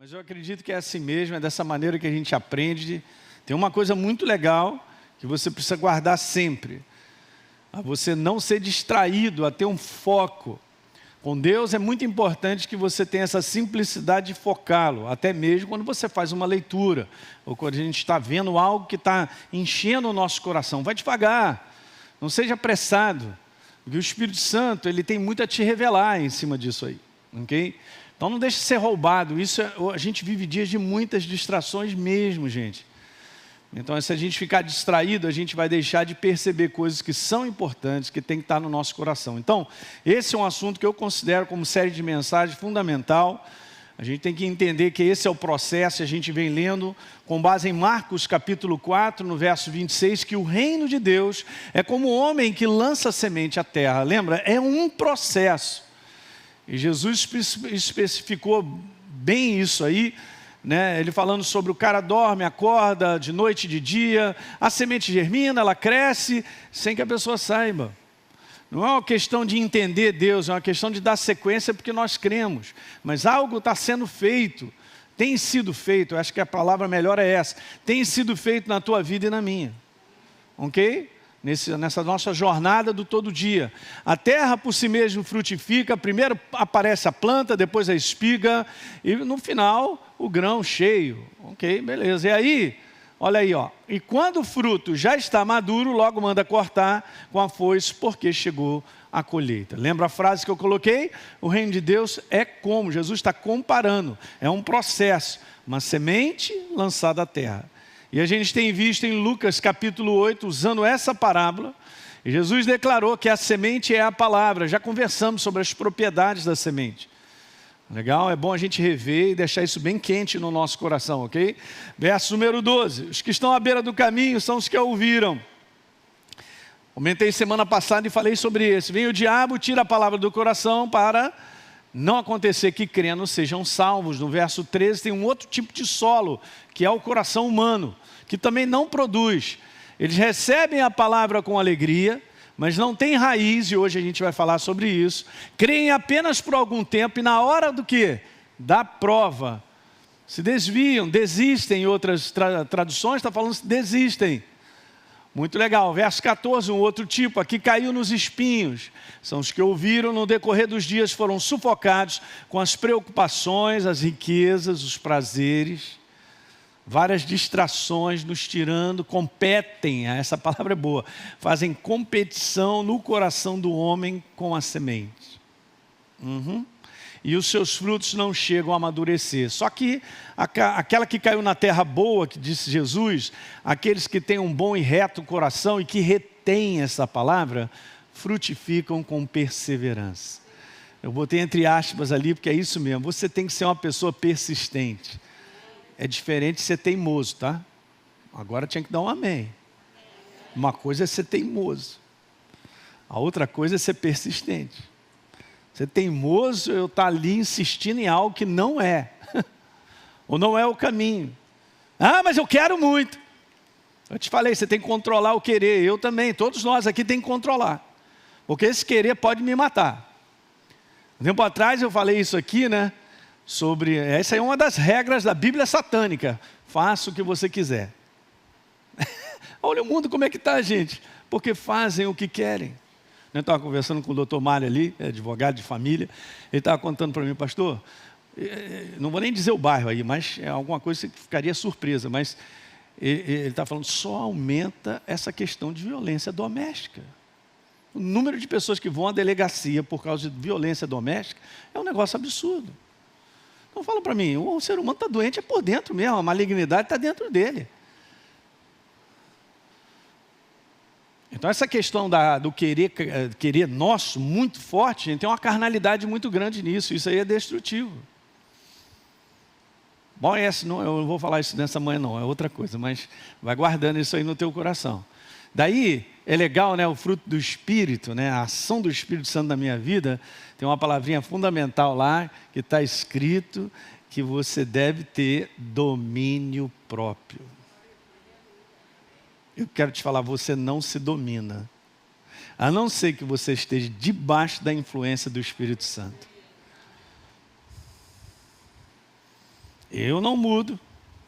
Mas eu acredito que é assim mesmo, é dessa maneira que a gente aprende. Tem uma coisa muito legal que você precisa guardar sempre. A você não ser distraído, a ter um foco. Com Deus é muito importante que você tenha essa simplicidade de focá-lo, até mesmo quando você faz uma leitura, ou quando a gente está vendo algo que está enchendo o nosso coração. Vai devagar, não seja apressado, porque o Espírito Santo ele tem muito a te revelar em cima disso aí, ok? Então não deixe de ser roubado. A gente vive dias de muitas distrações mesmo, gente. Então se a gente ficar distraído, a gente vai deixar de perceber coisas que são importantes, que tem que estar no nosso coração. Então, esse é um assunto que eu considero como série de mensagens fundamental. A gente tem que entender que esse é o processo, a gente vem lendo com base em Marcos capítulo 4, no verso 26, que o reino de Deus é como o homem que lança semente à terra. Lembra? É um processo. E Jesus especificou bem isso aí, né? Ele falando sobre o cara dorme, acorda de noite e de dia, a semente germina, ela cresce, sem que a pessoa saiba. Não é uma questão de entender Deus, é uma questão de dar sequência porque nós cremos. Mas algo está sendo feito, tem sido feito, eu acho que a palavra melhor é essa, tem sido feito na tua vida e na minha. Ok? Nessa nossa jornada do todo dia. A terra por si mesma frutifica, primeiro aparece a planta, depois a espiga, e no final o grão cheio. Ok, beleza. E aí, olha aí, ó. E quando o fruto já está maduro, logo manda cortar com a foice, porque chegou a colheita. Lembra a frase que eu coloquei? O reino de Deus é como? Jesus está comparando. É um processo, uma semente lançada à terra. E a gente tem visto em Lucas capítulo 8, usando essa parábola, e Jesus declarou que a semente é a palavra. Já conversamos sobre as propriedades da semente. Legal? É bom a gente rever e deixar isso bem quente no nosso coração, ok? Verso número 12. Os que estão à beira do caminho são os que a ouviram. Comentei semana passada e falei sobre isso. Vem o diabo, tira a palavra do coração para não acontecer que crendo sejam salvos. No verso 13 tem um outro tipo de solo, que é o coração humano, que também não produz. Eles recebem a palavra com alegria, mas não tem raiz, e hoje a gente vai falar sobre isso. Creem apenas por algum tempo, e na hora do quê? Da prova, se desviam, desistem. Em outras traduções está falando se desistem. Muito legal, verso 14, um outro tipo, aqui caiu nos espinhos. São os que ouviram, no decorrer dos dias foram sufocados com as preocupações, as riquezas, os prazeres, várias distrações nos tirando, competem, essa palavra é boa, fazem competição no coração do homem com a semente. E os seus frutos não chegam a amadurecer. Só que aquela que caiu na terra boa, que disse Jesus, aqueles que têm um bom e reto coração e que retêm essa palavra, frutificam com perseverança. Eu botei entre aspas ali, porque é isso mesmo. Você tem que ser uma pessoa persistente. É diferente de ser teimoso, tá? Agora tinha que dar um amém. Uma coisa é ser teimoso. A outra coisa é ser persistente. Ser teimoso, eu estar ali insistindo em algo que não é. Ou não é o caminho. Ah, mas eu quero muito. Eu te falei, você tem que controlar o querer. Eu também, todos nós aqui tem que controlar. Porque esse querer pode me matar. Um tempo atrás eu falei isso aqui, né? Sobre, essa é uma das regras da Bíblia satânica. Faça o que você quiser. Olha o mundo como é que está, gente. Porque fazem o que querem. Eu estava conversando com o doutor Mário ali, advogado de família. Ele estava contando para mim, pastor, não vou nem dizer o bairro aí, mas é alguma coisa que ficaria surpresa. Mas ele está falando, só aumenta essa questão de violência doméstica. O número de pessoas que vão à delegacia por causa de violência doméstica é um negócio absurdo. Então fala para mim, o ser humano está doente é por dentro mesmo, a malignidade está dentro dele. Então essa questão do querer nosso, muito forte, gente, tem uma carnalidade muito grande nisso, isso aí é destrutivo. Bom, eu não vou falar isso nessa manhã não, é outra coisa, mas vai guardando isso aí no teu coração. Daí é legal, né, o fruto do Espírito, né, a ação do Espírito Santo na minha vida, tem uma palavrinha fundamental lá, que está escrito que você deve ter domínio próprio. Eu quero te falar, você não se domina, a não ser que você esteja debaixo da influência do Espírito Santo. Eu não mudo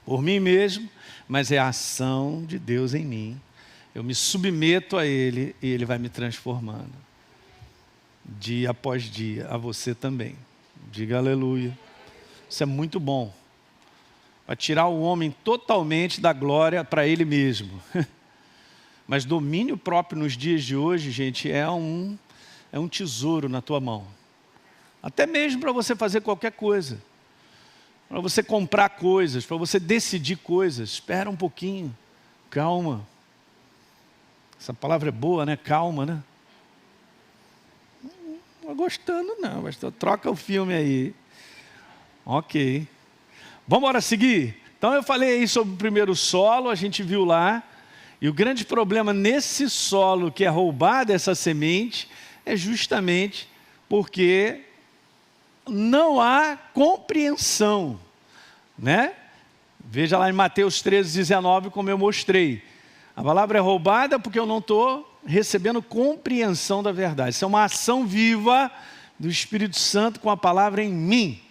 por mim mesmo, mas é a ação de Deus em mim. Eu me submeto a Ele e Ele vai me transformando. Dia após dia, a você também. Diga aleluia. Isso é muito bom. Vai tirar o homem totalmente da glória para ele mesmo. Mas domínio próprio nos dias de hoje, gente, é um tesouro na tua mão. Até mesmo para você fazer qualquer coisa. Para você comprar coisas, para você decidir coisas. Espera um pouquinho. Calma. Essa palavra é boa, né? Calma, né? Não estou gostando não, pastor. Troca o filme aí. Ok. Vamos embora seguir? Então eu falei aí sobre o primeiro solo, a gente viu lá. E o grande problema nesse solo que é roubada essa semente é justamente porque não há compreensão, né? Veja lá em Mateus 13:19, como eu mostrei. A palavra é roubada porque eu não estou recebendo compreensão da verdade. Isso é uma ação viva do Espírito Santo com a palavra em mim.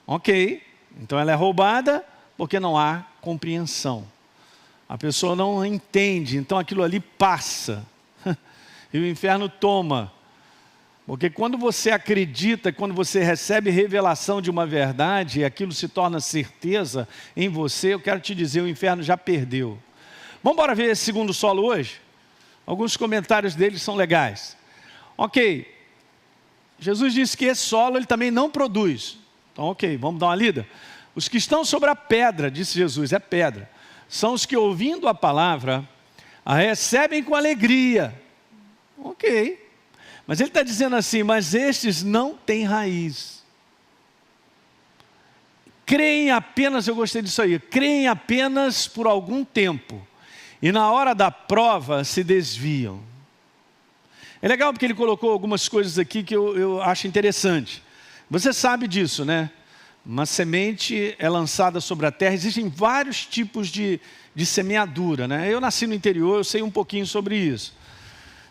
Ok, então ela é roubada porque não há compreensão. A pessoa não entende, então aquilo ali passa. E o inferno toma. Porque quando você acredita, quando você recebe revelação de uma verdade, e aquilo se torna certeza em você, eu quero te dizer, o inferno já perdeu. Vamos embora ver esse segundo solo hoje? Alguns comentários deles são legais. Ok, Jesus disse que esse solo ele também não produz. Então ok, vamos dar uma lida? Os que estão sobre a pedra, disse Jesus, é pedra. São os que ouvindo a palavra, a recebem com alegria. Ok. Mas ele está dizendo assim, mas estes não têm raiz. Creem apenas, eu gostei disso aí, creem apenas por algum tempo. E na hora da prova se desviam. É legal porque ele colocou algumas coisas aqui que eu acho interessante. Você sabe disso, né? Uma semente é lançada sobre a terra, existem vários tipos de semeadura, né? Eu nasci no interior, eu sei um pouquinho sobre isso.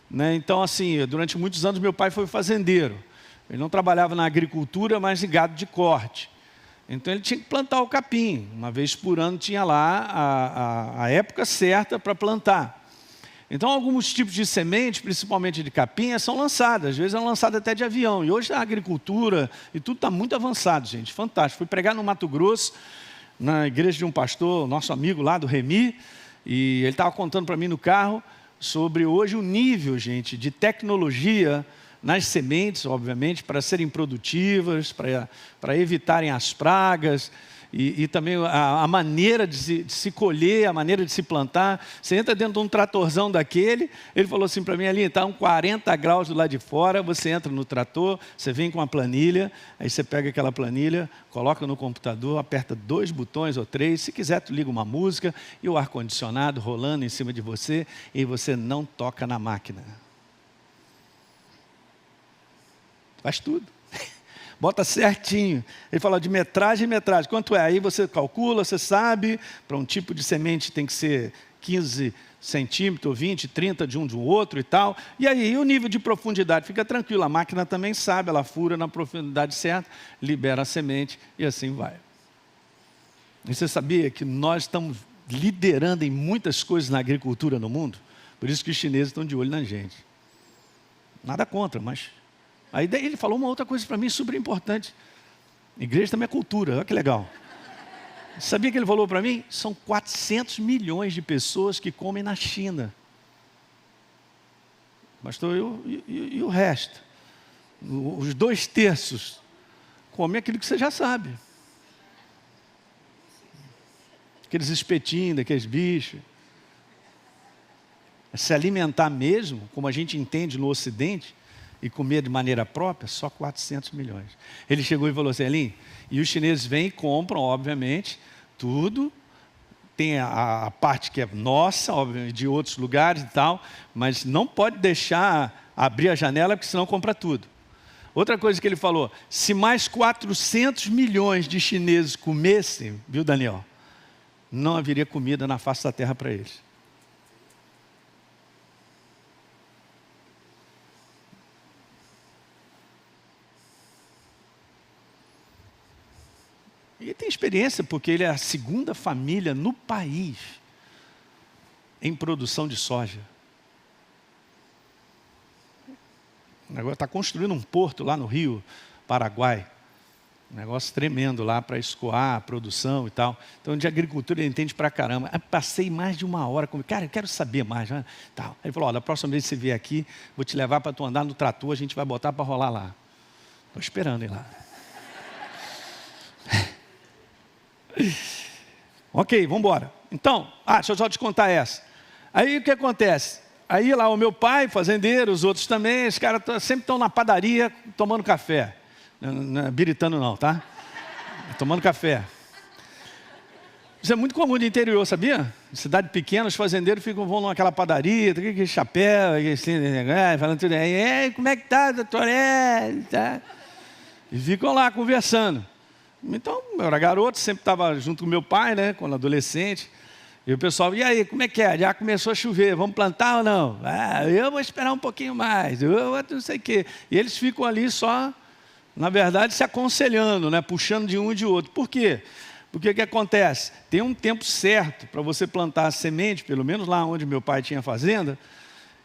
Né? Então, assim, durante muitos anos meu pai foi fazendeiro. Ele não trabalhava na agricultura, mas em gado de corte. Então ele tinha que plantar o capim. Uma vez por ano tinha lá a época certa para plantar. Então alguns tipos de sementes, principalmente de capim, são lançadas. Às vezes são lançadas até de avião. E hoje a agricultura e tudo está muito avançado, gente. Fantástico. Fui pregar no Mato Grosso, na igreja de um pastor, nosso amigo lá do Remi. E ele estava contando para mim no carro sobre hoje o nível, gente, de tecnologia nas sementes, obviamente, para serem produtivas, para evitarem as pragas, e também a maneira de se colher, a maneira de se plantar. Você entra dentro de um tratorzão daquele, ele falou assim para mim, ali está 40 graus do lado de fora, você entra no trator, você vem com a planilha, aí você pega aquela planilha, coloca no computador, aperta 2 botões ou 3, se quiser tu liga uma música, e o ar-condicionado rolando em cima de você, e você não toca na máquina. Faz tudo. Bota certinho. Ele fala de metragem. Quanto é? Aí você calcula, você sabe, para um tipo de semente tem que ser 15 centímetros, 20, 30 de um do outro e tal. E aí o nível de profundidade, fica tranquilo, a máquina também sabe, ela fura na profundidade certa, libera a semente e assim vai. E você sabia que nós estamos liderando em muitas coisas na agricultura no mundo? Por isso que os chineses estão de olho na gente. Nada contra, mas... Aí daí ele falou uma outra coisa para mim super importante. Igreja também é cultura, olha que legal. Sabia que ele falou para mim? São 400 milhões de pessoas que comem na China. Pastor, e o resto? Os 2/3 comem aquilo que você já sabe. Aqueles espetinhos, daqueles bichos. Se alimentar mesmo, como a gente entende no Ocidente, e comer de maneira própria, só 400 milhões. Ele chegou e falou assim, Elim, e os chineses vêm e compram, obviamente, tudo, tem a parte que é nossa, obviamente, de outros lugares e tal, mas não pode deixar abrir a janela, porque senão compra tudo. Outra coisa que ele falou, se mais 400 milhões de chineses comessem, viu Daniel, não haveria comida na face da terra para eles. E tem experiência, porque ele é a segunda família no país em produção de soja. Agora está construindo um porto lá no Rio, Paraguai. Um negócio tremendo lá para escoar a produção e tal. Então, de agricultura ele entende pra caramba. Aí, passei mais de uma hora com ele. Cara, eu quero saber mais. Né? Tal. Aí ele falou, olha, da próxima vez que você vier aqui, vou te levar para tu andar no trator, a gente vai botar para rolar lá. Estou esperando ele lá. Ok, vamos embora. Então, deixa eu só te contar essa. Aí o que acontece? Aí lá o meu pai, fazendeiro, os outros também, os caras sempre estão na padaria tomando café. Não é biritando não, tá? Tomando café. Isso é muito comum no interior, sabia? Em cidade pequena, os fazendeiros vão naquela padaria, com aquele chapéu, assim, falando tudo aí. Como é que tá, doutor? Tá? E ficam lá conversando. Então, eu era garoto, sempre estava junto com meu pai, né? Quando adolescente. E o pessoal, e aí, como é que é? Já começou a chover, vamos plantar ou não? Eu vou esperar um pouquinho mais, eu não sei o quê. E eles ficam ali só, na verdade, se aconselhando, né? Puxando de um e de outro. Por quê? Porque o que acontece? Tem um tempo certo para você plantar a semente, pelo menos lá onde meu pai tinha fazenda,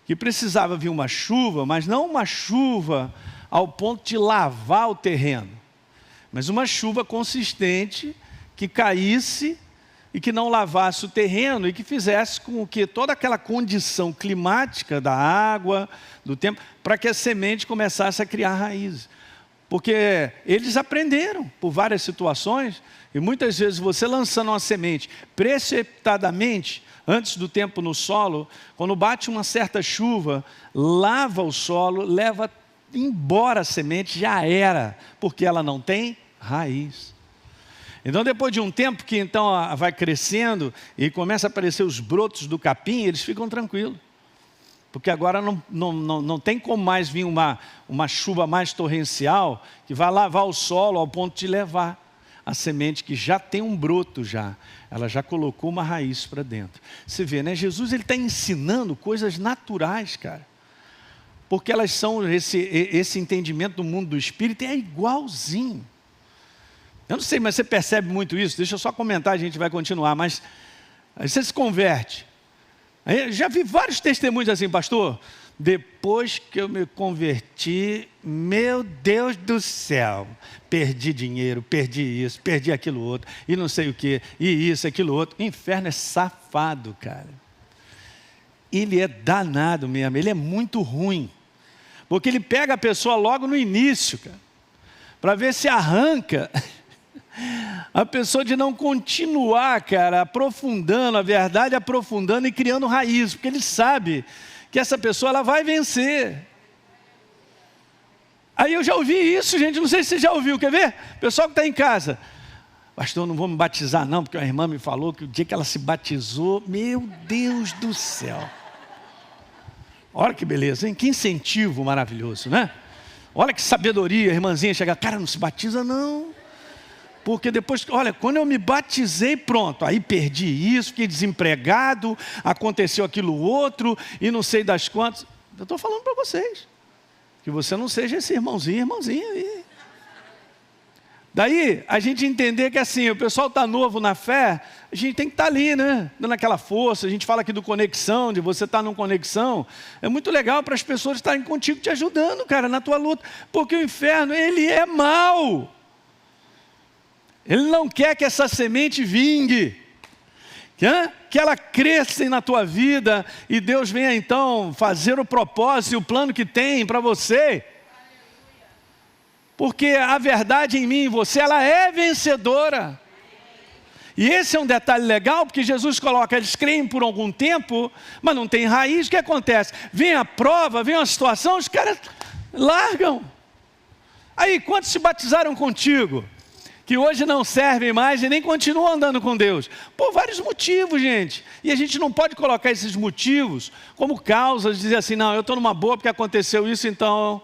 que precisava vir uma chuva, mas não uma chuva ao ponto de lavar o terreno, mas uma chuva consistente que caísse e que não lavasse o terreno e que fizesse com que toda aquela condição climática da água, do tempo, para que a semente começasse a criar raízes. Porque eles aprenderam por várias situações, e muitas vezes você lançando uma semente precipitadamente, antes do tempo no solo, quando bate uma certa chuva, lava o solo, leva embora a semente, já era, porque ela não tem raiz. Então, depois de um tempo que então vai crescendo e começa a aparecer os brotos do capim, eles ficam tranquilos. Porque agora não tem como mais vir uma chuva mais torrencial que vai lavar o solo ao ponto de levar a semente que já tem um broto já. Ela já colocou uma raiz para dentro. Você vê, né? Jesus está ensinando coisas naturais, cara. Porque elas são, esse entendimento do mundo do Espírito é igualzinho. Eu não sei, mas você percebe muito isso? Deixa eu só comentar, a gente vai continuar. Mas aí você se converte. Aí, já vi vários testemunhos assim, pastor. Depois que eu me converti, meu Deus do céu, perdi dinheiro, perdi isso, perdi aquilo outro, e não sei o que, e isso, aquilo outro. O inferno é safado, cara. Ele é danado mesmo, ele é muito ruim. Porque ele pega a pessoa logo no início, cara, para ver se arranca a pessoa de não continuar, cara, aprofundando a verdade, aprofundando e criando raiz, porque ele sabe que essa pessoa ela vai vencer. Aí eu já ouvi isso, gente, não sei se você já ouviu, quer ver? Pessoal que está em casa, pastor, não vou me batizar não, porque a irmã me falou que o dia que ela se batizou, meu Deus do céu. Olha que beleza, hein? Que incentivo maravilhoso, né? Olha que sabedoria, a irmãzinha chega, cara, não se batiza não. Porque depois, olha, quando eu me batizei, pronto, aí perdi isso, fiquei desempregado, aconteceu aquilo outro, e não sei das quantas. Eu estou falando para vocês, que você não seja esse irmãozinho, irmãzinha aí. Daí, a gente entender que assim, o pessoal está novo na fé, a gente tem que estar ali, né? Dando aquela força, a gente fala aqui do conexão, de você estar numa conexão. É muito legal para as pessoas estarem contigo, te ajudando, cara, na tua luta. Porque o inferno, ele é mau. Ele não quer que essa semente vingue, que ela cresça na tua vida e Deus venha então fazer o propósito e o plano que tem para você. Porque a verdade em mim e você, ela é vencedora. E esse é um detalhe legal, porque Jesus coloca, eles creem por algum tempo, mas não tem raiz. O que acontece? Vem a prova, vem uma situação, os caras largam. Aí, quantos se batizaram contigo? Que hoje não servem mais e nem continuam andando com Deus. Por vários motivos, gente. E a gente não pode colocar esses motivos como causas, dizer assim, não, eu estou numa boa porque aconteceu isso, então...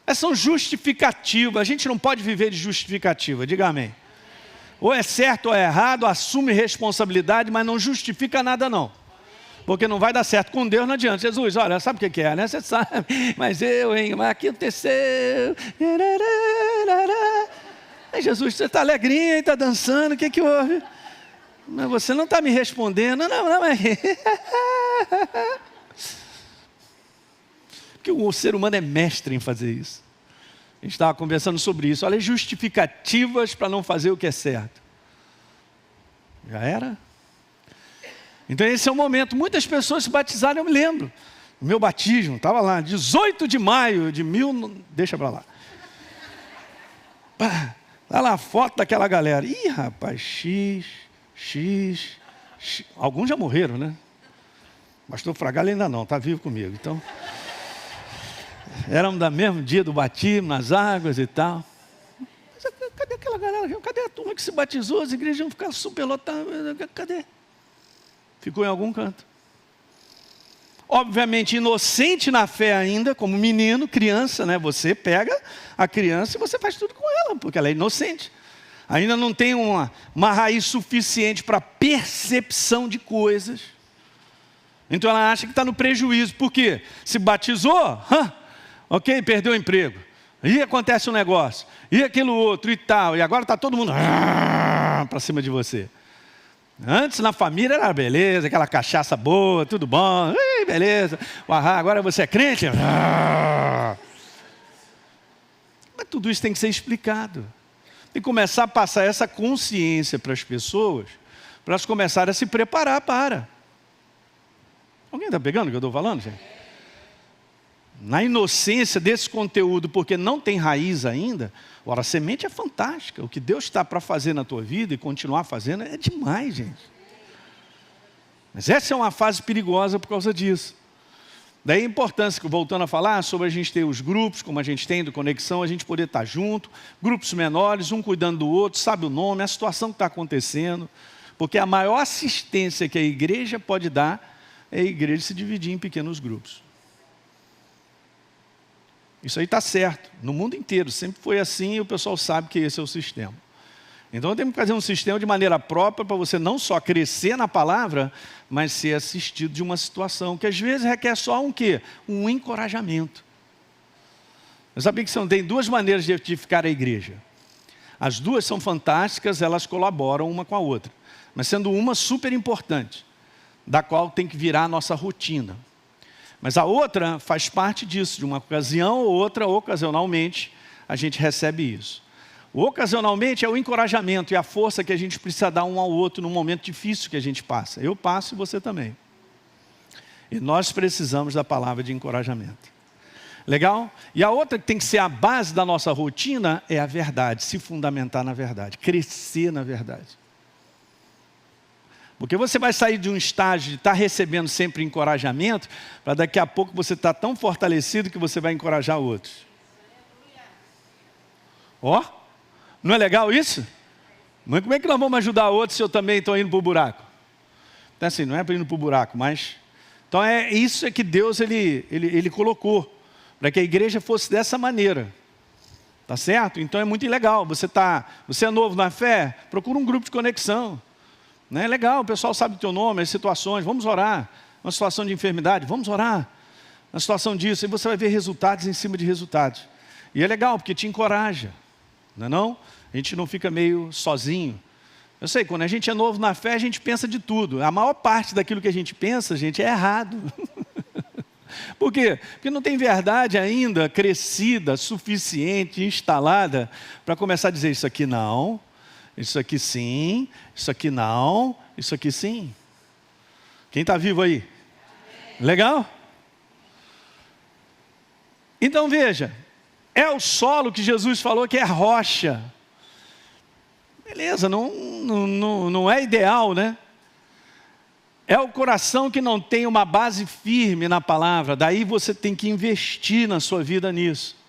Essas são justificativas, a gente não pode viver de justificativa, diga amém. Ou é certo ou é errado, assume responsabilidade, mas não justifica nada não. Porque não vai dar certo com Deus, não adianta. Jesus, olha, sabe o que é, né? Você sabe, mas aconteceu... Aí Jesus, você está alegrinha e está dançando, o que que houve? Mas você não está me respondendo. Não, é... Porque o ser humano é mestre em fazer isso. A gente estava conversando sobre isso. Olha, justificativas para não fazer o que é certo. Já era? Então esse é o momento. Muitas pessoas se batizaram, eu me lembro. O meu batismo, estava lá, 18 de maio de Deixa para lá. Está lá a foto daquela galera. Ih, rapaz, X. Alguns já morreram, né? Pastor Fragalho ainda não, está vivo comigo. Então, éramos do mesmo dia do batismo, nas águas e tal. Mas cadê aquela galera? Cadê a turma que se batizou? As igrejas vão ficar superlotadas. Cadê? Ficou em algum canto. Obviamente inocente na fé ainda, como menino, criança, né? Você pega a criança e você faz tudo com ela, porque ela é inocente. Ainda não tem uma raiz suficiente para percepção de coisas. Então ela acha que está no prejuízo. Por quê? Se batizou, ok, perdeu o emprego. E acontece um negócio. E aquilo outro e tal. E agora está todo mundo para cima de você. Antes na família era beleza, aquela cachaça boa, tudo bom. Beleza. Agora você é crente. Mas tudo isso tem que ser explicado. Tem que começar a passar essa consciência para as pessoas, para elas começarem a se preparar para. Alguém está pegando o que eu estou falando, gente? Na inocência desse conteúdo, porque não tem raiz ainda, ora, a semente é fantástica. O que Deus está para fazer na tua vida e continuar fazendo é demais, gente. Mas essa é uma fase perigosa por causa disso. Daí a importância, voltando a falar, sobre a gente ter os grupos, como a gente tem do Conexão, a gente poder estar junto, grupos menores, um cuidando do outro, sabe o nome, a situação que está acontecendo. Porque a maior assistência que a igreja pode dar é a igreja se dividir em pequenos grupos. Isso aí está certo, no mundo inteiro, sempre foi assim e o pessoal sabe que esse é o sistema. Então temos que fazer um sistema de maneira própria para você não só crescer na palavra, mas ser assistido de uma situação que às vezes requer só um quê? Um encorajamento. Eu sabia que tem duas maneiras de edificar a igreja. As duas são fantásticas, elas colaboram uma com a outra. Mas sendo uma super importante, da qual tem que virar a nossa rotina. Mas a outra faz parte disso, de uma ocasião ou outra, ocasionalmente, a gente recebe isso. O ocasionalmente é o encorajamento e a força que a gente precisa dar um ao outro num momento difícil que a gente passa. Eu passo e você também. E nós precisamos da palavra de encorajamento. Legal? E a outra que tem que ser a base da nossa rotina é a verdade, se fundamentar na verdade, crescer na verdade. Porque você vai sair de um estágio de estar recebendo sempre encorajamento, para daqui a pouco você estar tão fortalecido que você vai encorajar outros. Ó, não é legal isso? Mas como é que nós vamos ajudar outros se eu também estou indo para o buraco? Então assim, não é para ir para o buraco, mas... Então isso é que Deus ele colocou, para que a igreja fosse dessa maneira. Tá certo? Então é muito legal. Você é novo na fé? Procura um grupo de conexão. É legal, o pessoal sabe o teu nome, as situações, vamos orar. Uma situação de enfermidade, vamos orar. Uma situação disso, e você vai ver resultados em cima de resultados. E é legal, porque te encoraja, não é não? A gente não fica meio sozinho. Eu sei, quando a gente é novo na fé, a gente pensa de tudo. A maior parte daquilo que a gente pensa, gente, é errado. Por quê? Porque não tem verdade ainda crescida, suficiente, instalada, para começar a dizer isso aqui não. Isso aqui sim, isso aqui não, isso aqui sim. Quem está vivo aí? Legal? Então veja, é o solo que Jesus falou que é rocha. Beleza, não é ideal, né? É o coração que não tem uma base firme na palavra, daí você tem que investir na sua vida nisso.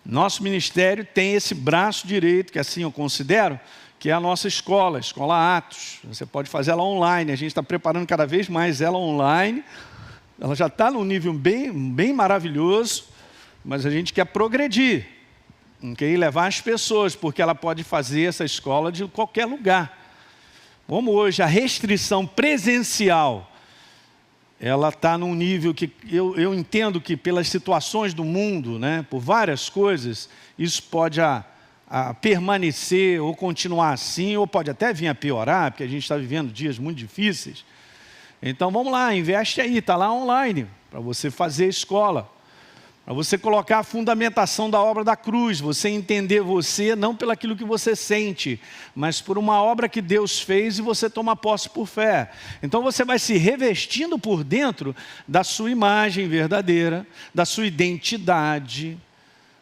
Nosso ministério tem esse braço direito, que assim eu considero, que é a nossa escola, a Escola Atos. Você pode fazer ela online, a gente está preparando cada vez mais ela online. Ela já está num nível bem maravilhoso, mas a gente quer progredir, quer levar as pessoas, porque ela pode fazer essa escola de qualquer lugar. Como hoje a restrição presencial, ela está num nível que eu entendo que pelas situações do mundo, né, por várias coisas, isso pode a permanecer ou continuar assim, ou pode até vir a piorar, porque a gente está vivendo dias muito difíceis. Então vamos lá, investe aí, está lá online, para você fazer escola, para você colocar a fundamentação da obra da cruz, você entender você não pelo aquilo que você sente, mas por uma obra que Deus fez e você toma posse por fé. Então você vai se revestindo por dentro da sua imagem verdadeira, da sua identidade.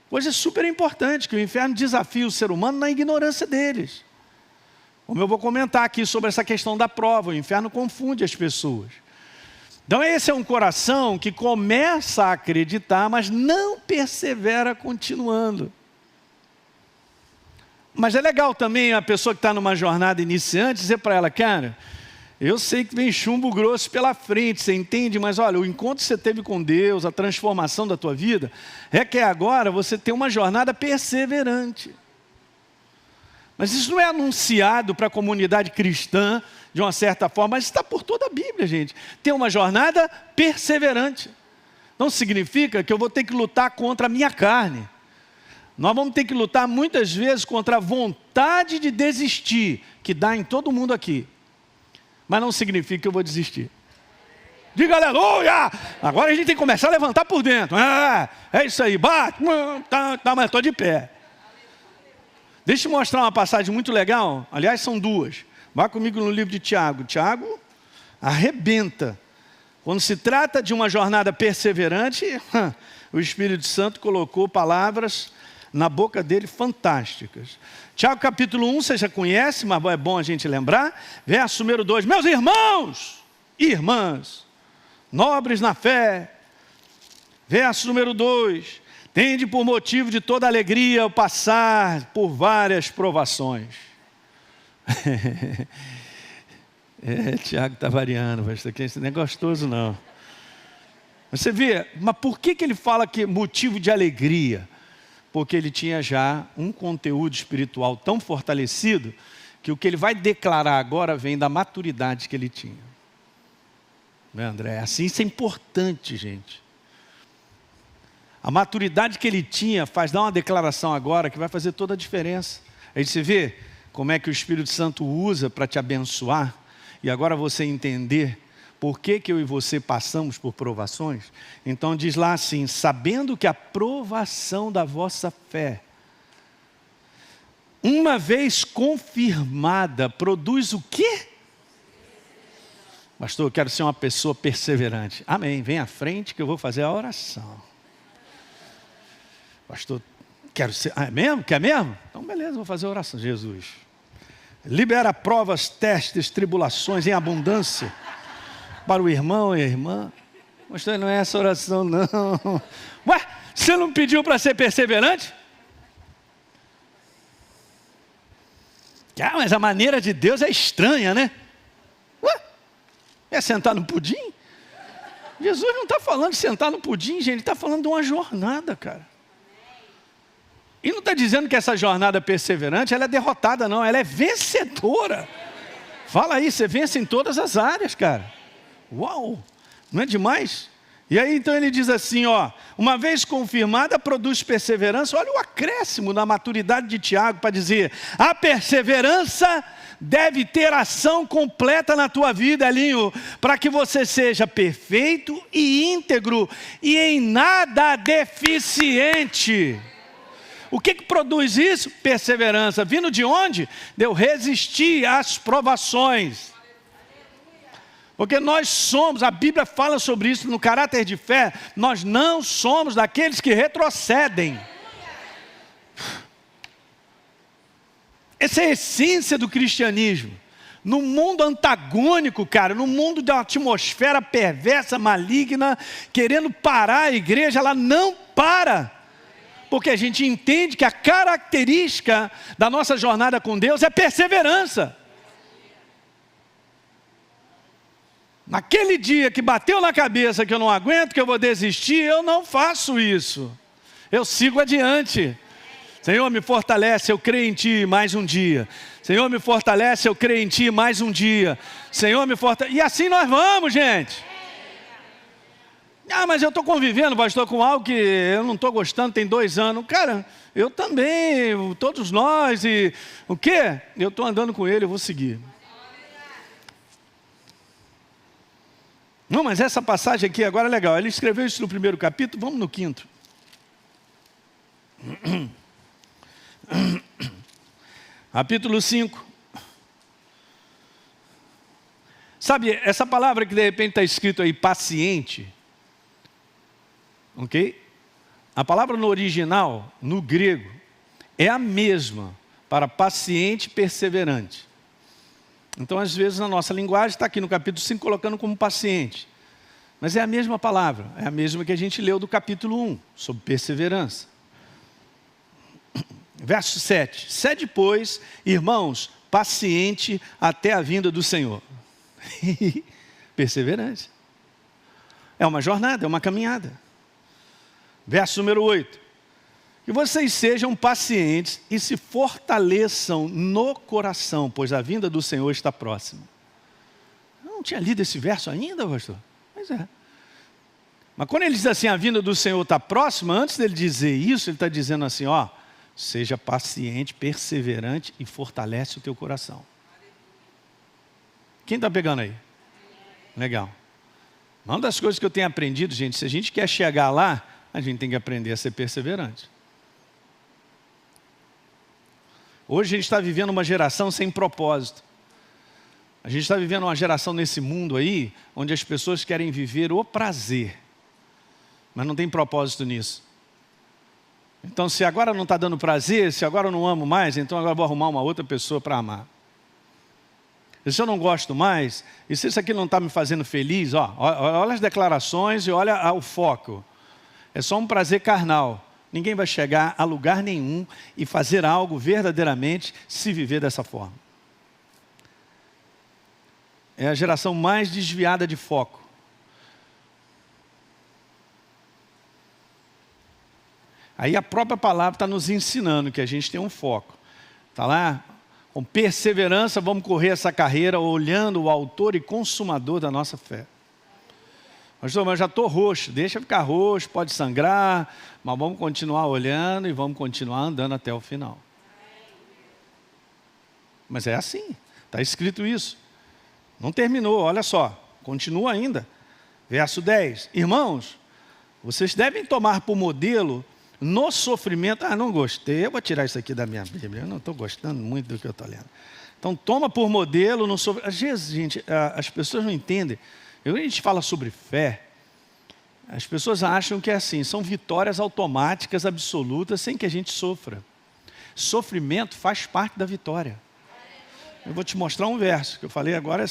Coisa super importante, que o inferno desafia o ser humano na ignorância deles. Como eu vou comentar aqui sobre essa questão da prova, o inferno confunde as pessoas. Então esse é um coração que começa a acreditar, mas não persevera continuando. Mas é legal também a pessoa que está numa jornada iniciante dizer para ela, cara, eu sei que vem chumbo grosso pela frente, você entende? Mas olha, o encontro que você teve com Deus, a transformação da tua vida, requer agora você ter uma jornada perseverante. Mas isso não é anunciado para a comunidade cristã, de uma certa forma, mas está por toda a Bíblia, gente. Ter uma jornada perseverante. Não significa que eu vou ter que lutar contra a minha carne. Nós vamos ter que lutar muitas vezes contra a vontade de desistir, que dá em todo mundo aqui. Mas não significa que eu vou desistir. Diga aleluia! Agora a gente tem que começar a levantar por dentro. É isso aí, bate, mas estou de pé. Deixa eu mostrar uma passagem muito legal. Aliás, são duas. Vá comigo no livro de Tiago. Tiago arrebenta. Quando se trata de uma jornada perseverante, o Espírito Santo colocou palavras na boca dele fantásticas. Tiago capítulo 1, você já conhece, mas é bom a gente lembrar. Verso número 2. Meus irmãos e irmãs, nobres na fé. Verso número 2. Tende por motivo de toda alegria o passar por várias provações. Tiago está variando, mas isso não é gostoso não. Você vê, mas por que ele fala que é motivo de alegria? Porque ele tinha já um conteúdo espiritual tão fortalecido, que o que ele vai declarar agora vem da maturidade que ele tinha. Não é, André? Assim, isso é importante, gente. A maturidade que ele tinha faz dar uma declaração agora que vai fazer toda a diferença. Aí você vê como é que o Espírito Santo usa para te abençoar, e agora você entender por que eu e você passamos por provações. Então diz lá assim, sabendo que a provação da vossa fé, uma vez confirmada, produz o quê? Pastor, eu quero ser uma pessoa perseverante. Amém, vem à frente que eu vou fazer a oração. Pastor, quero ser... é mesmo? Quer mesmo? Então beleza, vou fazer a oração. Jesus, libera provas, testes, tribulações em abundância para o irmão e a irmã. Pastor, não é essa oração não. Ué, você não pediu para ser perseverante? Mas a maneira de Deus é estranha, né? Ué, é sentar no pudim? Jesus não está falando de sentar no pudim, gente. Ele está falando de uma jornada, cara. E não está dizendo que essa jornada perseverante, ela é derrotada não, ela é vencedora. Fala aí, você vence em todas as áreas, cara. Uau, não é demais? E aí então ele diz assim, ó, uma vez confirmada produz perseverança. Olha o acréscimo na maturidade de Tiago para dizer, a perseverança deve ter ação completa na tua vida, Elinho, para que você seja perfeito e íntegro e em nada deficiente. O que produz isso? Perseverança. Vindo de onde? De eu resistir às provações. Porque nós somos, a Bíblia fala sobre isso no caráter de fé, nós não somos daqueles que retrocedem. Essa é a essência do cristianismo. No mundo antagônico, cara, no mundo de uma atmosfera perversa, maligna, querendo parar a igreja, ela não para. Porque a gente entende que a característica da nossa jornada com Deus é perseverança. Naquele dia que bateu na cabeça que eu não aguento, que eu vou desistir, eu não faço isso. Eu sigo adiante. Senhor, me fortalece, eu creio em Ti mais um dia. Senhor, me fortalece, eu creio em Ti mais um dia. Senhor, me fortalece. E assim nós vamos, gente. Ah, mas eu estou convivendo, pastor, com algo que eu não estou gostando, tem 2 anos. Cara, eu também, todos nós, e o quê? Eu estou andando com ele, eu vou seguir. Não, mas essa passagem aqui agora é legal. Ele escreveu isso no 1º capítulo, vamos no 5º. Capítulo 5. Sabe, essa palavra que de repente está escrito aí, paciente, ok? A palavra no original, no grego, é a mesma para paciente e perseverante. Então, às vezes, na nossa linguagem, está aqui no capítulo 5 colocando como paciente. Mas é a mesma palavra, é a mesma que a gente leu do capítulo 1, sobre perseverança. Verso 7. Sede, pois, irmãos, paciente até a vinda do Senhor. Perseverante. É uma jornada, é uma caminhada. Verso número 8. Que vocês sejam pacientes e se fortaleçam no coração, pois a vinda do Senhor está próxima. Eu não tinha lido esse verso ainda, pastor? Pois é. Mas quando ele diz assim, a vinda do Senhor está próxima, antes dele dizer isso, ele está dizendo assim, ó, seja paciente, perseverante e fortalece o teu coração. Quem está pegando aí? Legal. Uma das coisas que eu tenho aprendido, gente, se a gente quer chegar lá, a gente tem que aprender a ser perseverante. Hoje a gente está vivendo uma geração sem propósito. A gente está vivendo uma geração nesse mundo aí, onde as pessoas querem viver o prazer, mas não tem propósito nisso. Então, se agora não está dando prazer, se agora eu não amo mais, então agora eu vou arrumar uma outra pessoa para amar. E se eu não gosto mais, e se isso aqui não está me fazendo feliz, ó, olha as declarações e olha o foco. É só um prazer carnal. Ninguém vai chegar a lugar nenhum e fazer algo verdadeiramente se viver dessa forma. É a geração mais desviada de foco. Aí a própria palavra está nos ensinando que a gente tem um foco. Está lá, com perseverança vamos correr essa carreira olhando o autor e consumador da nossa fé. Pastor, mas eu já estou roxo, deixa ficar roxo, pode sangrar, mas vamos continuar olhando e vamos continuar andando até o final. Mas é assim, está escrito isso. Não terminou, olha só, continua ainda. Verso 10. Irmãos, vocês devem tomar por modelo no sofrimento. Ah, não gostei, eu vou tirar isso aqui da minha Bíblia, eu não estou gostando muito do que eu estou lendo. Então toma por modelo no sofrimento. Às vezes, gente, as pessoas não entendem. Quando a gente fala sobre fé, as pessoas acham que é assim, são vitórias automáticas, absolutas, sem que a gente sofra. Sofrimento faz parte da vitória. Eu vou te mostrar um verso, que eu falei agora,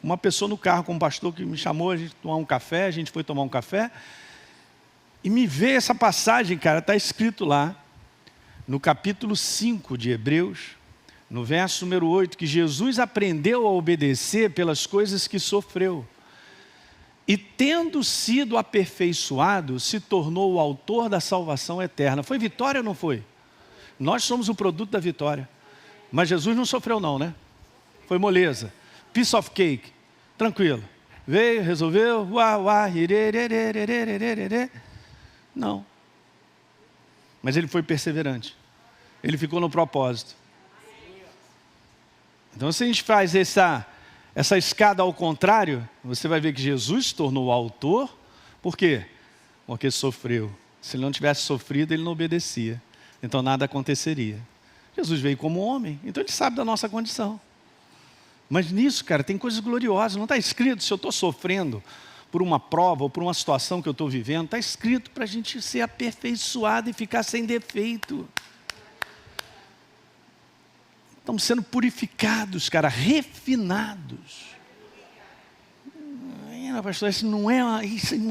uma pessoa no carro com um pastor que me chamou, a gente tomar um café, a gente foi tomar um café, e me veio essa passagem, cara, está escrito lá, no capítulo 5 de Hebreus, no verso número 8, que Jesus aprendeu a obedecer pelas coisas que sofreu. E tendo sido aperfeiçoado, se tornou o autor da salvação eterna. Foi vitória ou não foi? Nós somos o produto da vitória. Mas Jesus não sofreu não, né? Foi moleza. Piece of cake. Tranquilo. Veio, resolveu. Não. Mas ele foi perseverante. Ele ficou no propósito. Então se a gente faz essa escada ao contrário, você vai ver que Jesus se tornou o autor. Por quê? Porque sofreu. Se ele não tivesse sofrido, ele não obedecia. Então nada aconteceria. Jesus veio como homem, então ele sabe da nossa condição. Mas nisso, cara, tem coisas gloriosas. Não está escrito se eu estou sofrendo por uma prova ou por uma situação que eu estou vivendo. Está escrito para a gente ser aperfeiçoado e ficar sem defeito. Estamos sendo purificados, cara, refinados. Pastor, isso não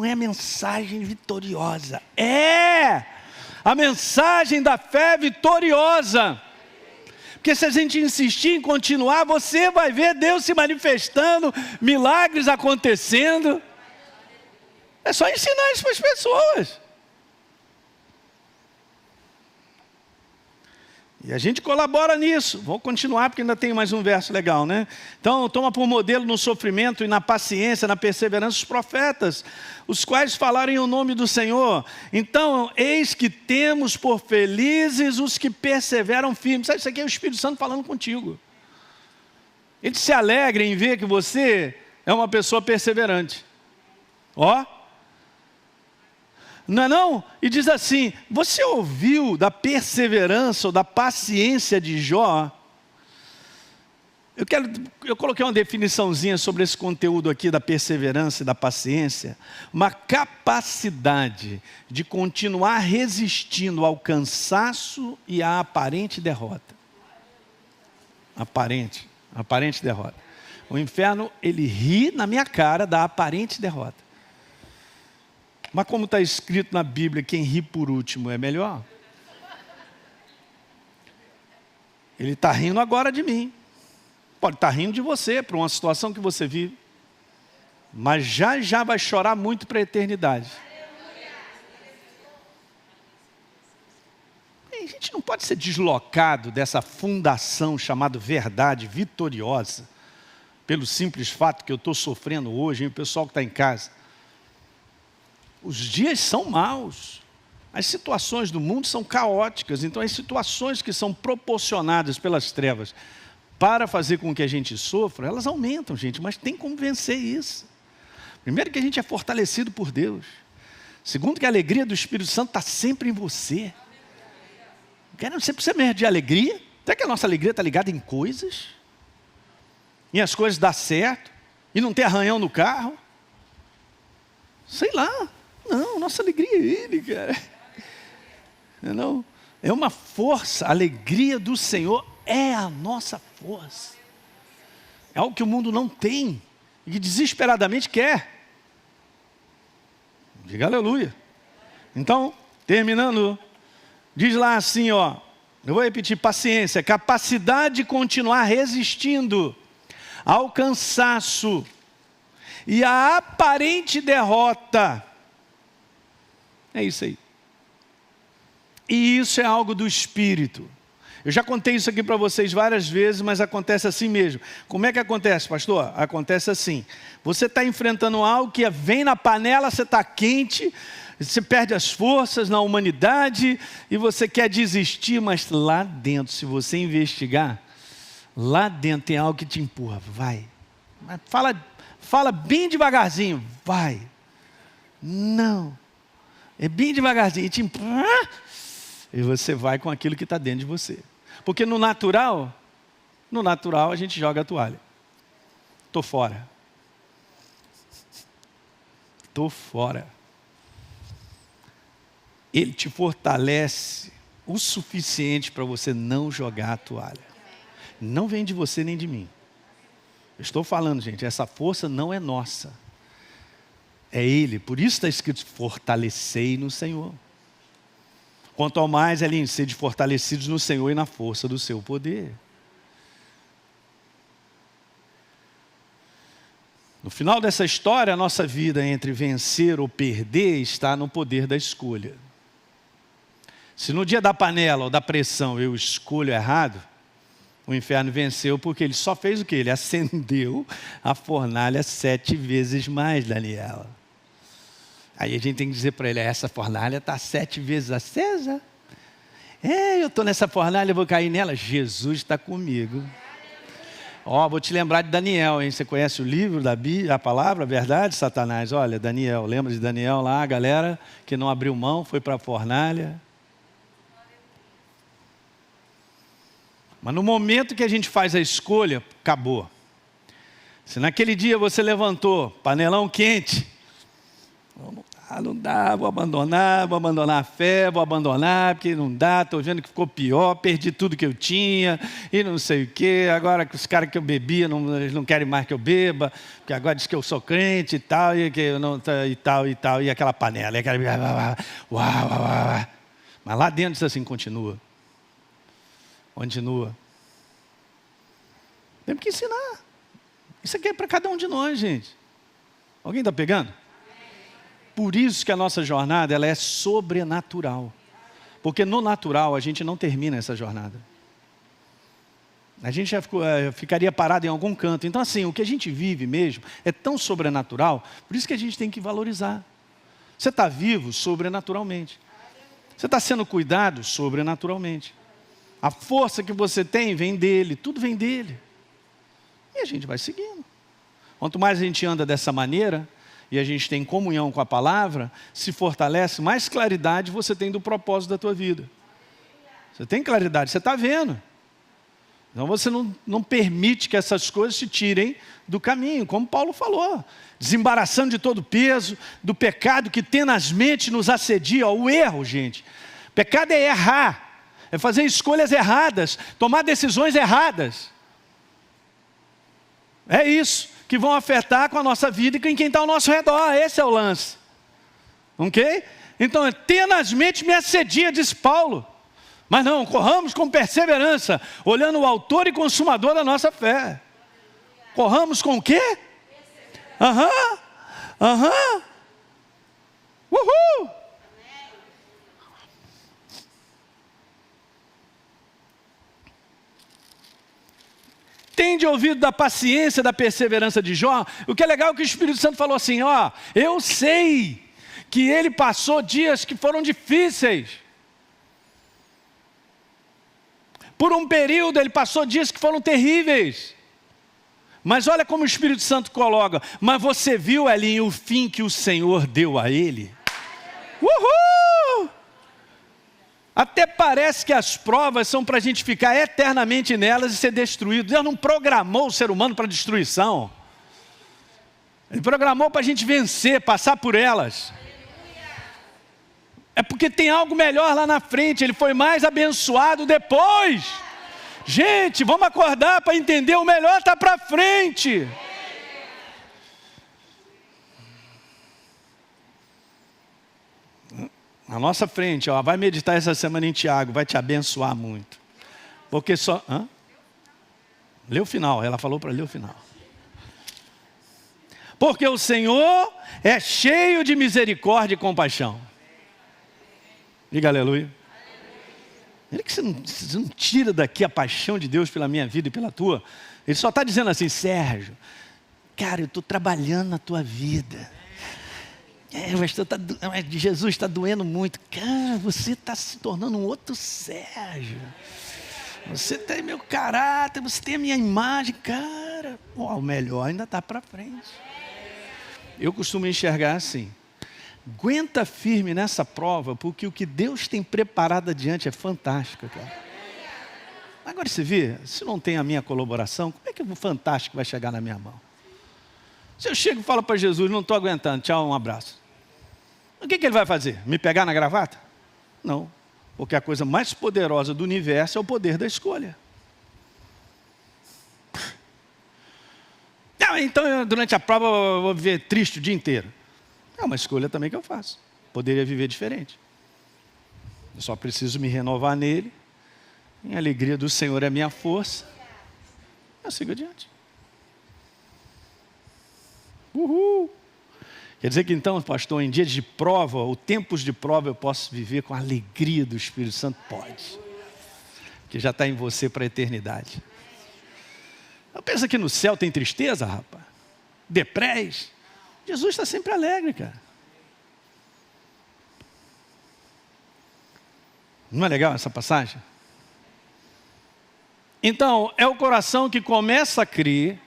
é mensagem vitoriosa. É a mensagem da fé vitoriosa. Porque se a gente insistir em continuar, você vai ver Deus se manifestando, milagres acontecendo. É só ensinar isso para as pessoas. E a gente colabora nisso. Vou continuar porque ainda tem mais um verso legal, né? Então, toma por modelo no sofrimento e na paciência, na perseverança os profetas, os quais falaram em o nome do Senhor. Então, eis que temos por felizes os que perseveram firmes. Sabe, isso aqui é o Espírito Santo falando contigo. Ele se alegra em ver que você é uma pessoa perseverante. Ó. Não é não? E diz assim, você ouviu da perseverança ou da paciência de Jó? Eu coloquei uma definiçãozinha sobre esse conteúdo aqui da perseverança e da paciência. Uma capacidade de continuar resistindo ao cansaço e à aparente derrota. Aparente derrota. O inferno, ele ri na minha cara da aparente derrota. Mas como está escrito na Bíblia, quem ri por último é melhor. Ele está rindo agora de mim. Pode estar rindo de você, por uma situação que você vive. Mas já vai chorar muito para a eternidade. E a gente não pode ser deslocado dessa fundação chamada verdade vitoriosa, pelo simples fato que eu estou sofrendo hoje, hein, o pessoal que está em casa. Os dias são maus, as situações do mundo são caóticas, então as situações que são proporcionadas pelas trevas para fazer com que a gente sofra, elas aumentam, gente, mas tem como vencer isso. Primeiro que a gente é fortalecido por Deus. Segundo que a alegria do Espírito Santo está sempre em você. Você precisa mesmo de alegria? Será que a nossa alegria está ligada em coisas? E as coisas dão certo? E não ter arranhão no carro? Sei lá. Não, nossa alegria é Ele, cara. Não, é uma força, a alegria do Senhor é a nossa força. É algo que o mundo não tem e que desesperadamente quer. Diga aleluia. Então, terminando, diz lá assim, ó, eu vou repetir, paciência, capacidade de continuar resistindo ao cansaço e à aparente derrota. É isso aí. E isso é algo do Espírito. Eu já contei isso aqui para vocês várias vezes, mas acontece assim mesmo. Como é que acontece, pastor? Acontece assim. Você está enfrentando algo que vem na panela, você está quente, você perde as forças na humanidade e você quer desistir, mas lá dentro, se você investigar, lá dentro tem algo que te empurra. Vai. Mas fala bem devagarzinho. Vai. Não. É bem devagarzinho, e te empurra, e você vai com aquilo que está dentro de você. Porque no natural a gente joga a toalha. Estou fora. Estou fora. Ele te fortalece o suficiente para você não jogar a toalha. Não vem de você nem de mim. Eu estou falando, gente, essa força não é nossa. É Ele, por isso está escrito, fortalecei no Senhor. Quanto ao mais, sede fortalecidos no Senhor e na força do seu poder. No final dessa história, a nossa vida entre vencer ou perder está no poder da escolha. Se no dia da panela ou da pressão eu escolho errado, o inferno venceu porque ele só fez o quê? Ele acendeu a fornalha 7 vezes mais, Daniela. Aí a gente tem que dizer para ele, essa fornalha está 7 vezes acesa. Eu estou nessa fornalha, eu vou cair nela. Jesus está comigo. Vou te lembrar de Daniel, hein? Você conhece o livro da Bíblia, a palavra, a verdade, Satanás? Olha, Daniel, lembra de Daniel lá, a galera que não abriu mão, foi para a fornalha. Mas no momento que a gente faz a escolha, acabou. Se naquele dia você levantou, panelão quente, não dá, vou abandonar a fé, porque não dá, estou vendo que ficou pior, perdi tudo que eu tinha, e não sei o quê, agora que os caras que eu bebia, eles não querem mais que eu beba, porque agora diz que eu sou crente e tal, e que eu não, e tal, e aquela panela, e aquela... Mas lá dentro diz assim, continua. Temos que ensinar. Isso aqui é para cada um de nós, gente. Alguém está pegando? Por isso que a nossa jornada ela é sobrenatural. Porque no natural a gente não termina essa jornada. A gente já ficaria parado em algum canto. Então, assim, o que a gente vive mesmo é tão sobrenatural, por isso que a gente tem que valorizar. Você está vivo sobrenaturalmente. Você está sendo cuidado sobrenaturalmente. A força que você tem vem dele, tudo vem dele. E a gente vai seguindo. Quanto mais a gente anda dessa maneira, e a gente tem comunhão com a palavra, se fortalece, mais claridade você tem do propósito da tua vida. Você tem claridade, você está vendo. Então você não permite que essas coisas te tirem do caminho, como Paulo falou. Desembaraçando de todo o peso, do pecado que tenazmente nos assedia. O erro, gente. Pecado é errar, é fazer escolhas erradas, tomar decisões erradas. É isso que vão afetar com a nossa vida e com quem está ao nosso redor. Esse é o lance. Ok? Então, tenazmente me assedia, diz Paulo. Mas não, corramos com perseverança, olhando o autor e consumador da nossa fé. Corramos com o quê? Uhul! Tende ouvido da paciência, da perseverança de Jó. O que é legal é que o Espírito Santo falou assim, ó, eu sei que ele passou dias que foram difíceis. Por um período ele passou dias que foram terríveis. Mas olha como o Espírito Santo coloca. Mas você viu, Elinho, o fim que o Senhor deu a ele? Uhul! Até parece que as provas são para a gente ficar eternamente nelas e ser destruído. Deus não programou o ser humano para destruição. Ele programou para a gente vencer, passar por elas. É porque tem algo melhor lá na frente. Ele foi mais abençoado depois. Gente, vamos acordar para entender. O melhor está para frente. Na nossa frente, ó, vai meditar essa semana em Tiago. Vai te abençoar muito. Porque só... Lê o final. Ela falou para ler o final. Porque o Senhor é cheio de misericórdia e compaixão. Diga aleluia. Ele que você não tira daqui a paixão de Deus pela minha vida e pela tua. Ele só está dizendo assim, Sérgio, cara, eu estou trabalhando na tua vida. Jesus está doendo muito. Cara, você está se tornando um outro Sérgio. Você tem meu caráter, você tem a minha imagem. Cara, o melhor ainda está para frente. Eu costumo enxergar assim. Aguenta firme nessa prova, porque o que Deus tem preparado adiante é fantástico, cara. Agora você vê, se não tem a minha colaboração, como é que o fantástico vai chegar na minha mão? Se eu chego e falo para Jesus, não estou aguentando, tchau, um abraço. O que ele vai fazer? Me pegar na gravata? Não, porque a coisa mais poderosa do universo é o poder da escolha. Então, durante a prova, eu vou viver triste o dia inteiro. É uma escolha também que eu faço. Poderia viver diferente. Eu só preciso me renovar nele. E a alegria do Senhor é a minha força. Eu sigo adiante. Uhul! Quer dizer que então, pastor, em dias de prova, ou tempos de prova, eu posso viver com a alegria do Espírito Santo? Pode. Que já está em você para a eternidade. Eu penso que no céu tem tristeza, rapaz. Deprés. Jesus está sempre alegre, cara. Não é legal essa passagem? Então, é o coração que começa a crer,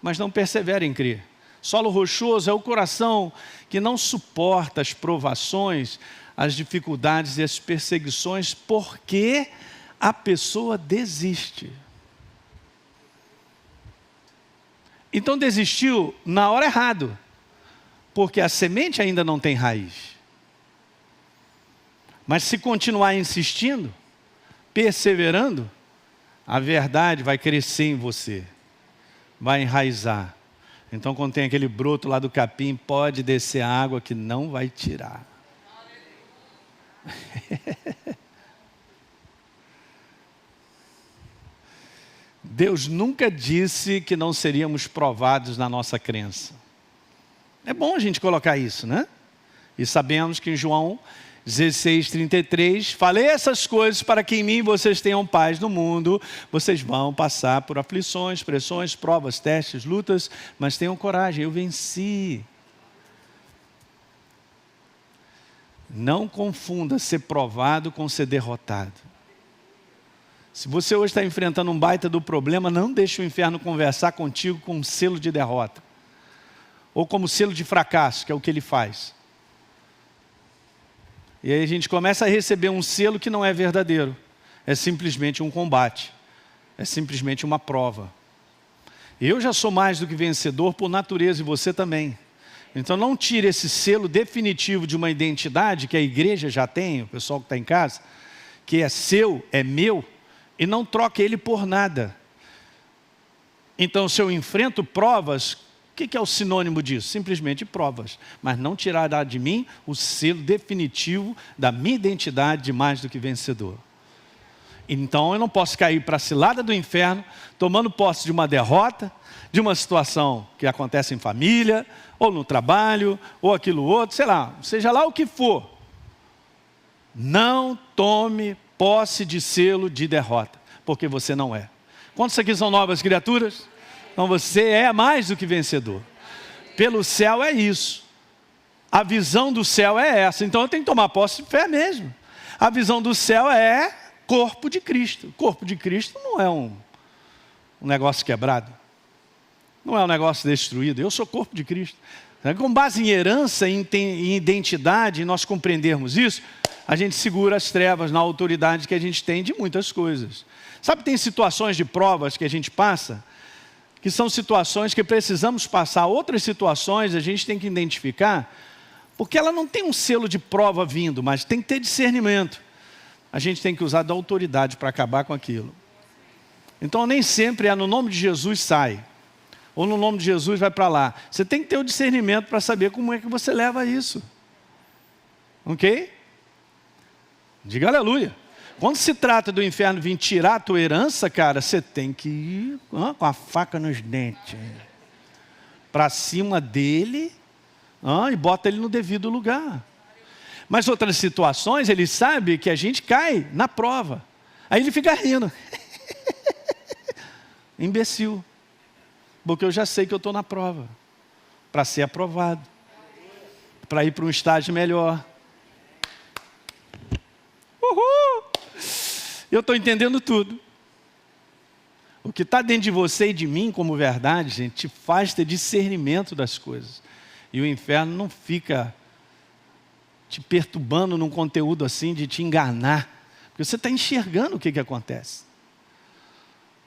mas não persevera em crer. Solo rochoso é o coração que não suporta as provações, as dificuldades e as perseguições, porque a pessoa desiste. Então desistiu na hora errada. Porque a semente ainda não tem raiz. Mas se continuar insistindo, perseverando, a verdade vai crescer em você. Vai enraizar. Então quando tem aquele broto lá do capim, pode descer a água que não vai tirar. Deus nunca disse que não seríamos provados na nossa crença. É bom a gente colocar isso, né? E sabemos que em João, 16:33, falei essas coisas para que em mim vocês tenham paz no mundo. Vocês vão passar por aflições, pressões, provas, testes, lutas, mas tenham coragem, eu venci. Não confunda ser provado com ser derrotado. Se você hoje está enfrentando um baita do problema, não deixe o inferno conversar contigo com um selo de derrota. Ou como selo de fracasso, que é o que ele faz. E aí a gente começa a receber um selo que não é verdadeiro. É simplesmente um combate. É simplesmente uma prova. Eu já sou mais do que vencedor por natureza e você também. Então não tire esse selo definitivo de uma identidade que a igreja já tem, o pessoal que está em casa, que é seu, é meu, e não troque ele por nada. Então se eu enfrento provas, o que é o sinônimo disso? Simplesmente provas. Mas não tirará de mim o selo definitivo da minha identidade de mais do que vencedor. Então eu não posso cair para a cilada do inferno, tomando posse de uma derrota, de uma situação que acontece em família, ou no trabalho, ou aquilo outro, sei lá, seja lá o que for. Não tome posse de selo de derrota, porque você não é. Quantos aqui são novas criaturas? Então você é mais do que vencedor. Pelo céu é isso. A visão do céu é essa. Então eu tenho que tomar posse de fé mesmo. A visão do céu é corpo de Cristo. O corpo de Cristo não é um negócio quebrado. Não é um negócio destruído. Eu sou corpo de Cristo. Com base em herança, em identidade, nós compreendermos isso, a gente segura as trevas na autoridade que a gente tem de muitas coisas. Sabe, tem situações de provas que a gente passa, que são situações que precisamos passar. Outras situações a gente tem que identificar, porque ela não tem um selo de prova vindo, mas tem que ter discernimento. A gente tem que usar da autoridade para acabar com aquilo. Então nem sempre é no nome de Jesus sai, ou no nome de Jesus vai para lá. Você tem que ter o discernimento para saber como é que você leva isso. Ok? Diga aleluia. Quando se trata do inferno vir tirar a tua herança, cara, você tem que ir com a faca nos dentes. Para cima dele e bota ele no devido lugar. Mas outras situações, ele sabe que a gente cai na prova. Aí ele fica rindo. Imbecil. Porque eu já sei que eu estou na prova. Para ser aprovado. Para ir para um estágio melhor. Uhul! Eu estou entendendo tudo. O que está dentro de você e de mim como verdade, gente, te faz ter discernimento das coisas. E o inferno não fica te perturbando num conteúdo assim de te enganar. Porque você está enxergando o que acontece.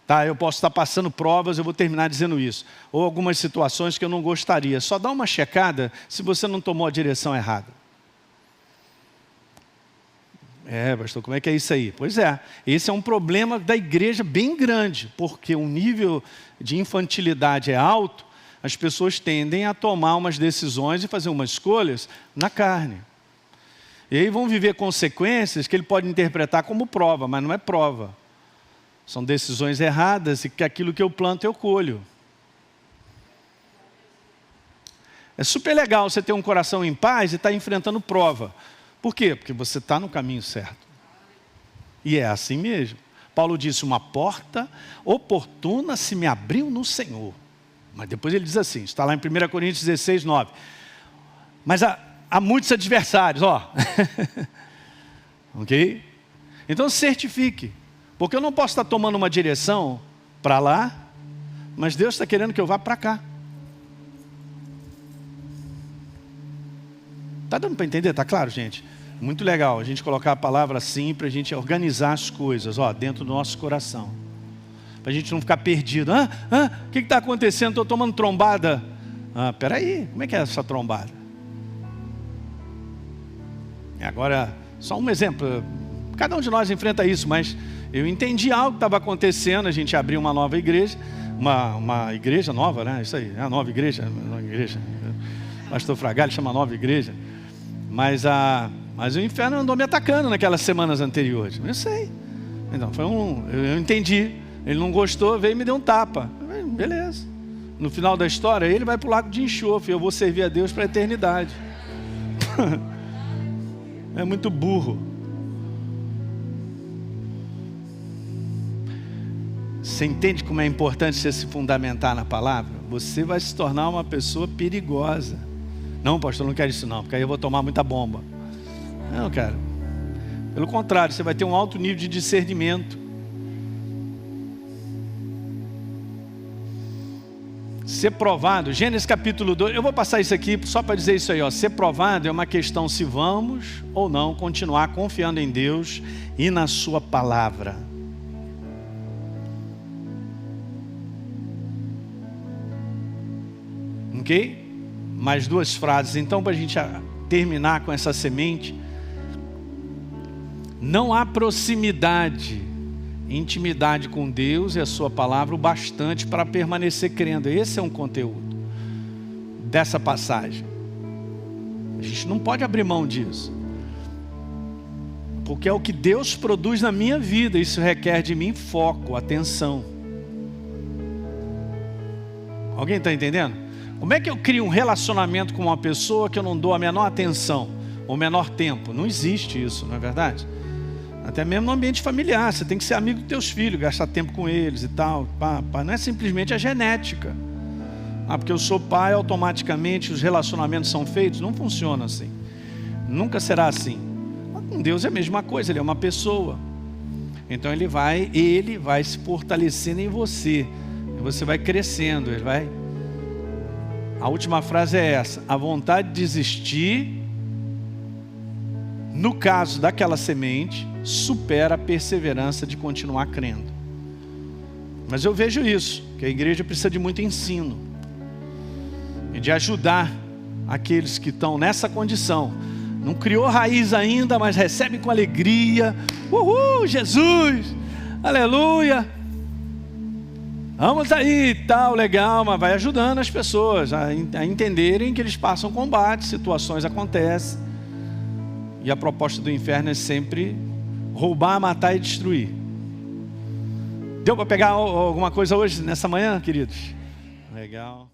Tá, eu posso estar passando provas, eu vou terminar dizendo isso. Ou algumas situações que eu não gostaria. Só dá uma checada se você não tomou a direção errada. Pastor, como é que é isso aí? Pois é, esse é um problema da igreja bem grande, porque o nível de infantilidade é alto, as pessoas tendem a tomar umas decisões e fazer umas escolhas na carne. E aí vão viver consequências que ele pode interpretar como prova, mas não é prova. São decisões erradas e que aquilo que eu planto eu colho. É super legal você ter um coração em paz e estar enfrentando prova. Por quê? Porque você está no caminho certo. E é assim mesmo. Paulo disse, uma porta oportuna se me abriu no Senhor. Mas depois ele diz assim, está lá em 1 Coríntios 16, 9. Mas há muitos adversários, ó. Ok? Então certifique. Porque eu não posso estar tomando uma direção para lá, mas Deus está querendo que eu vá para cá. Está dando para entender? Está claro, gente? Muito legal a gente colocar a palavra assim para a gente organizar as coisas dentro do nosso coração. Para a gente não ficar perdido. O que está acontecendo? Estou tomando trombada. Peraí, como é que é essa trombada? Agora, só um exemplo. Cada um de nós enfrenta isso, mas eu entendi algo que estava acontecendo. A gente abriu uma nova igreja. Uma igreja nova, né? Isso aí, a nova igreja. O pastor Fragalho chama nova igreja. Mas o inferno andou me atacando naquelas semanas anteriores. Eu sei. Então, eu entendi. Ele não gostou, veio e me deu um tapa. Beleza. No final da história, ele vai para o lago de enxofre. Eu vou servir a Deus para a eternidade. É muito burro. Você entende como é importante você se fundamentar na palavra? Você vai se tornar uma pessoa perigosa. Não, pastor, não quero isso não, porque aí eu vou tomar muita bomba. Não, cara. Pelo contrário, você vai ter um alto nível de discernimento. Ser provado, Gênesis capítulo 2, eu vou passar isso aqui só para dizer isso aí, ó. Ser provado é uma questão se vamos ou não continuar confiando em Deus e na sua palavra. Ok? Mais duas frases, então, para a gente terminar com essa semente. Não há proximidade, intimidade com Deus e a sua palavra o bastante para permanecer crendo. Esse é um conteúdo dessa passagem. A gente não pode abrir mão disso, porque é o que Deus produz na minha vida. Isso requer de mim foco, atenção. Alguém está entendendo? Como é que eu crio um relacionamento com uma pessoa que eu não dou a menor atenção ou menor tempo? Não existe isso, não é verdade? Até mesmo no ambiente familiar, você tem que ser amigo dos teus filhos, gastar tempo com eles e tal. Não é simplesmente a genética. Porque eu sou pai, automaticamente os relacionamentos são feitos. Não funciona assim. Nunca será assim. Mas com Deus é a mesma coisa, Ele é uma pessoa. Então Ele vai se fortalecendo em você. E você vai crescendo, Ele vai... A última frase é essa: a vontade de desistir, no caso daquela semente, supera a perseverança de continuar crendo. Mas eu vejo isso, que a igreja precisa de muito ensino e de ajudar aqueles que estão nessa condição. Não criou raiz ainda, mas recebe com alegria. Uhul, Jesus, aleluia. Vamos aí, tal, legal, mas vai ajudando as pessoas a entenderem que eles passam combate, situações acontecem. E a proposta do inferno é sempre roubar, matar e destruir. Deu para pegar alguma coisa hoje, nessa manhã, queridos? Legal.